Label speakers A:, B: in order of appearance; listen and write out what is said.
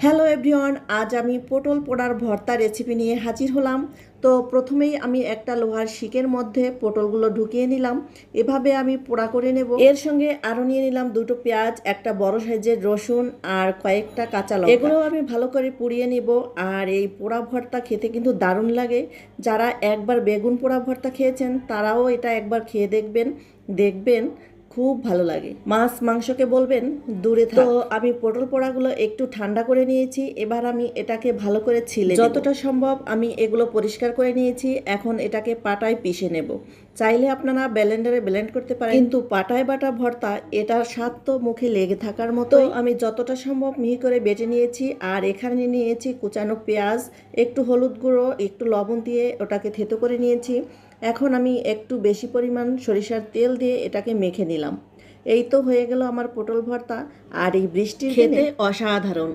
A: Hello everyone, আজ আমি পটল পোড়ার ভর্তা রেসিপি নিয়ে হাজির হলাম। তো প্রথমেই আমি একটা লোহার শিকের মধ্যে পটলগুলো ঢুকিয়ে নিলাম। এভাবে আমি পোড়া করে নেব। এর সঙ্গে আরও নিয়ে নিলাম দুটো পেঁয়াজ, একটা বড় সাইজের রসুন আর কয়েকটা কাঁচা লঙ্কা। এগুলো আমি ভালো করে পুড়িয়ে নিব। আর এই পোড়া ভর্তা খেতে কিন্তু দারুণ লাগে। যারা একবার বেগুন পোড়া ভর্তা খেয়েছেন তারাও এটা একবার খেয়ে দেখবেন, দেখবেন খুব ভালো লাগে। মাছ মাংসকে বলবেন দূরে থাক। তো আমি পটল পোড়াগুলো একটু ঠান্ডা করে নিয়েছি। এবার আমি এটাকে ভালো করে ছিলে যতটা সম্ভব আমি এগুলো পরিষ্কার করে নিয়েছি। এখন এটাকে পাটায় পিষে নেব। চাইলে আপনারা ব্লেন্ডারে ব্লেন্ড করতে পারেন, কিন্তু পাটায় বাটা ভর্তা এটার স্বাদ তো মুখে লেগে থাকার মতো। আমি যতটা সম্ভব মিহি করে বেটে নিয়েছি। আর এখানে নিয়েছি কুচানো পেঁয়াজ, একটু হলুদ গুঁড়ো, একটু লবণ দিয়ে ওটাকে থেতো করে নিয়েছি। এখন আমি একটু বেশি পরিমাণ সরিষার তেল দিয়ে এটাকে মেখে নিলাম। এই তো হয়ে গেল আমার পটল ভর্তা। আর এই বৃষ্টির খেতে অসাধারণ।